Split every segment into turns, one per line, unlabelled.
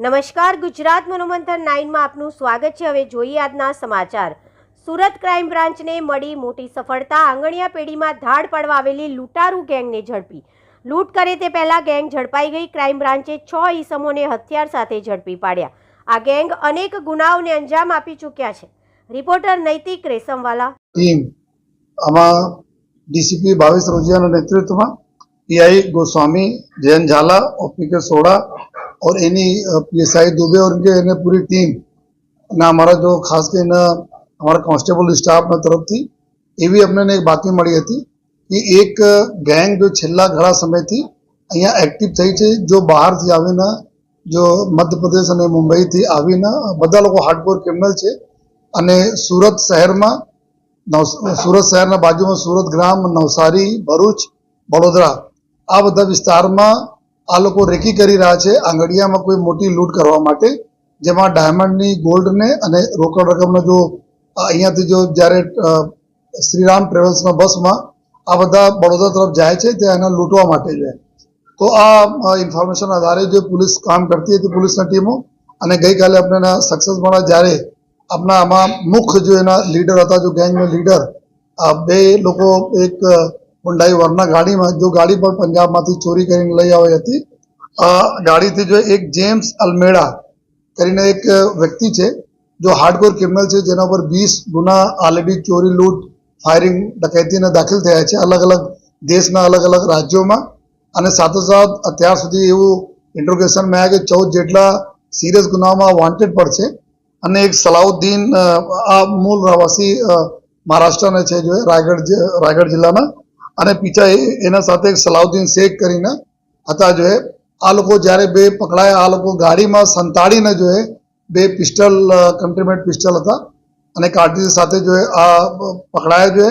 નમસ્કાર, ગુજરાત મનોમંથન 9 માં આપનું સ્વાગત છે। હવે જોઈએ આજના સમાચાર। સુરત ક્રાઇમ બ્રાન્ચને મળી મોટી સફળતા। આંગણિયા પેઢીમાં ધાડ પાડવા આવેલી લૂંટારૂ ગેંગને ઝડપી। લૂંટ કરે તે પહેલા ગેંગ ઝડપાઈ ગઈ। ક્રાઇમ બ્રાન્ચે 6 ઈસમોને હથિયાર સાથે ઝડપી પાડ્યા। આ ગેંગ અનેક ગુનાઓને અંજામ આપી ચૂક્યા છે। રિપોર્ટર નૈતિક રેશમવાલા।
टीम आमा डीसीपी भावेश रोजिया नेतृत्व में पीआई गोस्वामी, जैन झाला और पीके सोड़ा और एनी पीएसआई दुबे और इनके पूरी टीम ना हमारा जो खास कर हमारा कांस्टेबल स्टाफ में तरफ थी एवी अपने एक बातमी मળી હતી કે એક ગેંગ जो છેલ્લા ઘણા સમયથી અહીંયા એક્ટિવ થઈ છે, जो બહારથી આવીને जो મધ્યપ્રદેશ અને મુંબઈથી આવીને બધા લોકો હાર્ડકોર ક્રિમિનલ છે અને સુરત શહેરમાં સુરત શહેરના બાજુમાં સુરત ગ્રામ, નવસારી, ભરૂચ, વડોદરા આ બધા વિસ્તારમાં આ લોકો રેકી કરી રહ્યા છે આંગડિયામાં કોઈ મોટી લૂંટ કરવા માટે, જેમાં ડાયમંડની, ગોલ્ડને અને રોકડ રકમનો જો અહીંયાથી જો જ્યારે શ્રીરામ ટ્રેવલ્સના બસમાં આ બધા વડોદરા તરફ જાય છે ત્યાં એને લૂંટવા માટે જાય। તો આ ઇન્ફોર્મેશન આધારે જો પોલીસ કામ કરતી હતી, પોલીસની ટીમો, અને ગઈકાલે આપણે સક્સેસ મળ્યા જ્યારે अपना आमा मुख्य जो है ना लीडर था, जो गैंग में लीडर बे लोग एक हुंडाई वर्ना गाड़ी में जो गाड़ी पर पंजाब में चोरी कर लई आई थी, गाड़ी थी जो एक जेम्स अल्मेड़ा करीने एक व्यक्ति है जो हार्डकोर क्रिमिनल है, जेना पर 20 गुना ऑलरेडी चोरी, लूट, फायरिंग, डकैती ने दाखिल थया है अलग अलग देश ना अलग अलग राज्यों में। અને સાથોસાથ અત્યાર સુધી એવું ઇન્ટ્રોગેશન में आया कि 14 જેટલા सीरियस गुनाओं में वॉन्टेड पर છે। અને એક સલાઉદ્દીન આ મૂળ રહેવાસી મહારાષ્ટ્રના છે, જો રાયગઢ જિલ્લાના, અને પીછા એના સાથે એક સલાઉદ્દીન શેખ કરીને હતા। જો આ લોકો જ્યારે બે પકડાયા, આ લોકો ગાડીમાં સંતાડીને જો બે પિસ્ટલ, કન્ટ્રીમેટ પિસ્ટલ હતા અને કાર્ટ્રીજ સાથે જો આ પકડાયા જો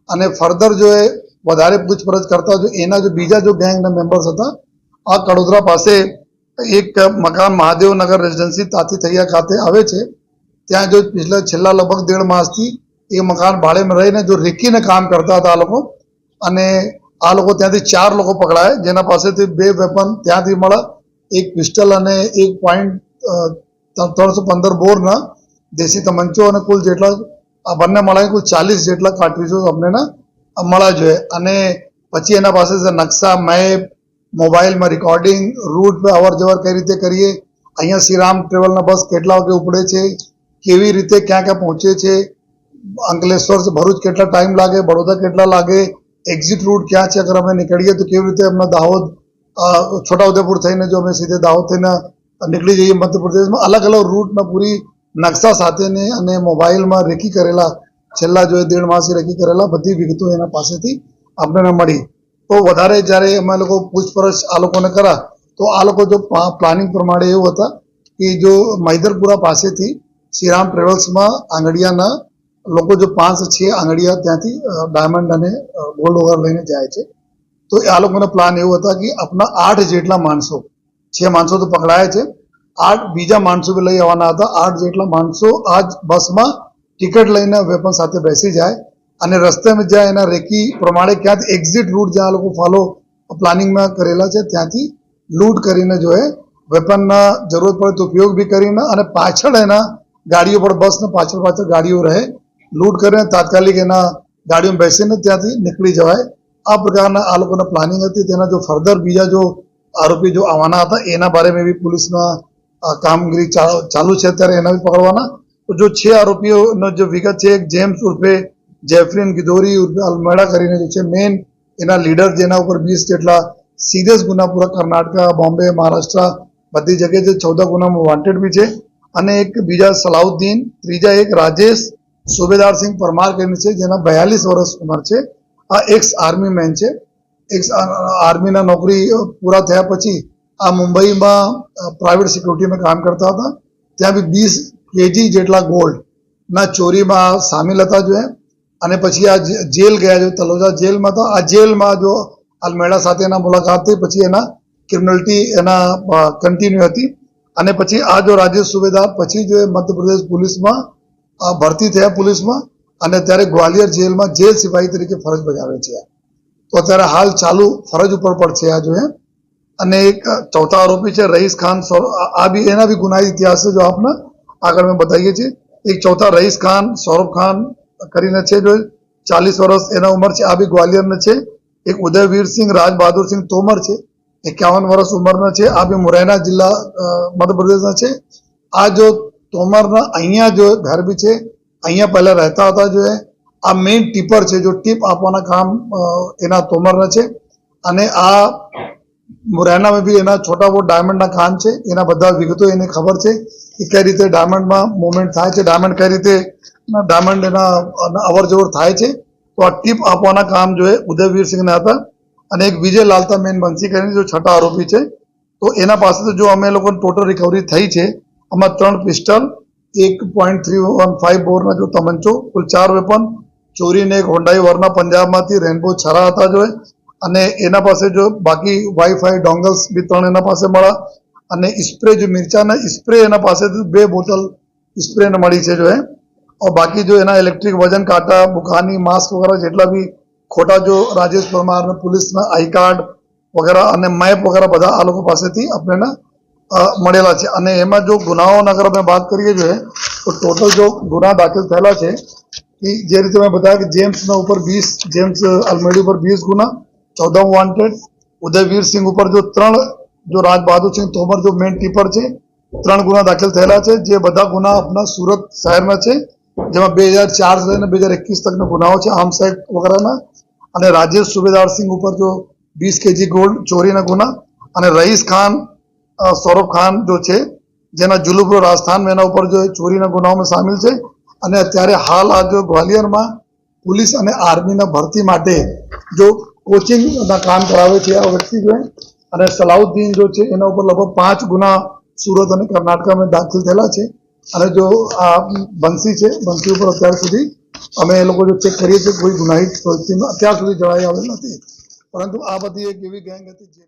અને ફર્ધર જો વધારે પૂછપરછ કરતા જો એના જો બીજા જો ગેંગના મેમ્બર્સ હતા આ કડોદરા પાસે એક મકાન મહાદેવનગર રેસિડેન્સી તાતીથૈયા ખાતે આવે છે, ત્યાં જો पिछला છેલ્લા લગભગ 1.5 માસથી એ મકાન ભાડેમાં રહીને જો રેકીને કામ કરતા હતા આ લોકો, અને આ લોકો ત્યાંથી 4 લોકો પકડાયા, જેના પાસેથી 2 વેપન ત્યાંથી મળ્યા, એક પિસ્ટલ અને એક .315 બોરના દેશી તમંચો અને કુલ જેટલા આ બંને મળે કુલ 40 જેટલા કાર્ટ્રીજો અમને મળ્યા જોઈએ। અને પછી એના પાસે નકશા, મેપ, મોબાઈલમાં રેકોર્ડિંગ, રૂટ પર અવર જવર કઈ રીતે કરીએ, અહીંયા શ્રીરામ ટ્રેવલના બસ કેટલા વાગે ઉપડે છે, કેવી રીતે ક્યાં ક્યાં પહોંચે છે, અંકલેશ્વર ભરૂચ કેટલા ટાઈમ લાગે, બड़ौदा કેટલા લાગે, એક્ઝિટ રૂટ ક્યાં છે, અગર અમે નીકળીએ તો કેવી રીતે અમે દાહોદ, છોટાઉદેપુર થઈને જો અમે સીધે દાહોદ થઈને નીકળી જઈએ મધ્યપ્રદેશમાં, અલગ અલગ રૂટના પૂરી નકશા સાથેને અને મોબાઈલમાં રેકી કરેલા છેલ્લા જો 1.5 માસથી રેકી કરેલા બધી વિગતો એના પાસેથી આપણને મળી। તો વધારે જ્યારે અમે લોકો પૂછપરછ આ લોકોને કરા તો આ લોકો જો પ્લાનિંગ પ્રમાણે એવું હતા કે જો મૈદરપુરા પાસેથી શ્રીરામ ટ્રેવલ્સમાં આંગડિયાના લોકો જો 5-6 આંગડિયા ત્યાંથી ડાયમંડ અને ગોલ્ડ વગર લઈને જાય છે। તો આ લોકોનો પ્લાન એવો હતા કે આપણા 8 જેટલા માણસો, 6 માણસો તો પકડાયા છે, 8 બીજા માણસો બી લઈ આવવાના હતા। 8 જેટલા માણસો આ બસમાં ટિકિટ લઈને વેપન સાથે બેસી જાય અને રસ્તેમાં જાય એના રેકી પ્રમાણે ક્યાંથી એક્ઝિટ રૂટ જ્યાં લોકો ફોલો પ્લાનિંગમાં કરેલા છે ત્યાંથી લૂંટ કરીને જો વેપનના જરૂરત પડે તો ઉપયોગ બી કરીને અને પાછળ એના ગાડીઓ પર બસને પાછળ ગાડીઓ રહે, લૂંટ કરીને તાત્કાલિક એના ગાડીઓમાં બેસીને ત્યાંથી નીકળી જવાય। આ પ્રકારના આ લોકોના પ્લાનિંગ હતી। તેના જો ફર્ધર બીજા જો આરોપી જો આવવાના હતા એના બારેમાં બી પોલીસના કામગીરી ચાલુ છે, ત્યારે એના બી પકડવાના। તો જો 6 આરોપીઓનો જો વિગત છે, એક જેમ્સ ઉર્ફે જેફરીન ગિદોરી ઉર્ફે અલ્મેડા કરીને જે છે મેન એના લીડર, જેના ઉપર 20 જેટલા सीरियस गुना पूरा कर्नाटका, बॉम्बे, महाराष्ट्र बधी जगह 14 गुना में वॉन्टेड भी है। અને એક બીજા સલાઉદ્દીન, ત્રીજા એક રાજેશ સુબેદાર સિંહ પરમાર કરીને છે, જેના 42 વર્ષ ઉંમર છે। આ એક્સ આર્મી મેન છે, એક્સ આર્મીના નોકરી પૂરા થયા પછી આ મુંબઈમાં પ્રાઇવેટ સિક્યુરિટીમાં કામ કરતા હતા, ત્યાં બી 20 kg જેટલા ગોલ્ડના ચોરીમાં સામેલ હતા જો અને પછી આ જેલ ગયા જો તલોજા જેલમાં હતા। આ જેલમાં જો અલ્મેડા સાથેના મુલાકાત થઈ, પછી એના ક્રિમિનલિટી એના કન્ટિન્યુ હતી અને પછી આ જો રાજેશ સુબેદાર પછી જો મધ્યપ્રદેશ પોલીસમાં ભરતી થયા પોલીસમાં અને અત્યારે ગ્વાલિયર જેલમાં જેલ સિપાહી તરીકે ફરજ બજાવે છે। તો અત્યારે હાલ ચાલુ ફરજ ઉપર પર છે આ જો અને એક ચોથા આરોપી છે રईस खान આ બી એના બી ગુનાહિત ઇતિહાસ છે, જો આપને આગળ મેં બતાવીએ છીએ. એક ચોથા રईस खान સૌરભ ખાન કરીને છે, જો 40 વર્ષ એના ઉંમર છે, આ બી ગ્વાલિયરના છે. એક ઉદયવીર સિંહ રાજ બહાદુર સિંહ તોમર છે, 51 વર્ષ ઉંમરના છે, આ બી મુરैना જિલ્લા મધ્યપ્રદેશના છે. આ જો તોમરના અહીંયા જો ઘર બી છે, અહીંયા પહેલા રહેતા હતા. જો આ મેઇન ટીપર છે, જો ટીપ આપવાના કામ એના તોમરના છે. અને આ મુરैना में भी એના છોટા બહુ ડાયમંડના કામ છે, એના બધા વિગતો એને ખબર છે કે કઈ રીતે ડાયમંડમાં મુવમેન્ટ થાય છે, ડાયમંડ કઈ રીતે ડાયમંડ એના અવર જવર થાય છે. તો આ ટીપ આપવાના કામ જો ઉદયવીર સિંહના હતા. અને એક વિજય લાલતા મેન બંસી કરીને જો છઠ્ઠા આરોપી છે, તો એના પાસે જો અમે લોકો ટોટલ રિકવરી થઈ છે, આમાં 3 પિસ્ટલ, 1.315 બોરના જો તમંચો, કુલ 4 વેપન, ચોરીને એક હોન્ડાઈ વરના પંજાબમાંથી રેનબો છરા હતા જો. અને એના પાસે જો બાકી વાઈફાઈ ડોંગલ્સ બી 3 એના પાસે મળ્યા. અને સ્પ્રે જો મિર્ચાના સ્પ્રે એના પાસેથી 2 બોટલ સ્પ્રે મળી છે જો और बाकी जो है ना इलेक्ट्रिक वजन काटा, बुखानी, मास्क वगैरह જેટલા બી ખોટા જો રાજેશ પરમાર ને પોલીસના આઈ કાર્ડ વગેરે અને મેપ વગેરે બધા આ લોકો પાસેથી આપણને મળેલા છે. અને એમાં જો ગુનાઓની અગર અમે વાત કરીએ જો તો ટોટલ જો ગુના દાખલ થયેલા છે કે જે રીતે મેં बताया કે જેમ્સના ઉપર 20, જેમ્સ અલમેડી ઉપર 20 ગુના, 14 વોન્ટેડ. ઉદયવીર સિંહ ઉપર જો 3, જો રાજ બહાદુર સિંહ તોમર જો મેન ટીપર છે, 3 ગુના દાખલ થયેલા છે. જે બધા ગુના આપણા સુરત શહેરમાં છે, જેમાં 2004 લઈને 2021 તકના ગુનાઓ છે આર્મ્સ એક્ટ વગેરેના. અને રાજેશ સુબેદાર સિંહ ઉપર જો 20 kg ગોલ્ડ ચોરીના ગુના. અને રईस खान સૌરભ ખાન જો છે, જેના જુલુપુર રાજસ્થાન એના ઉપર જો ચોરીના ગુનાઓમાં સામેલ છે. અને અત્યારે હાલ આ જો ગ્વાલિયરમાં પોલીસ અને આર્મીના ભરતી માટે જો કોચિંગના કામ કરાવે છે આ વ્યક્તિ જો. અને સલાઉદ્દીન જો છે એના ઉપર લગભગ 5 ગુના સુરત અને કર્ણાટકમાં દાખલ થયેલા છે. અને જો આ બંસી છે, બંસી ઉપર અત્યાર સુધી અમે એ લોકો જો ચેક કરીએ છીએ કોઈ ગુનાહિત પ્રવૃત્તિમાં અત્યાર સુધી જણાઈ આવેલ નથી. પરંતુ આ બધી એક એવી ગેંગ હતી જે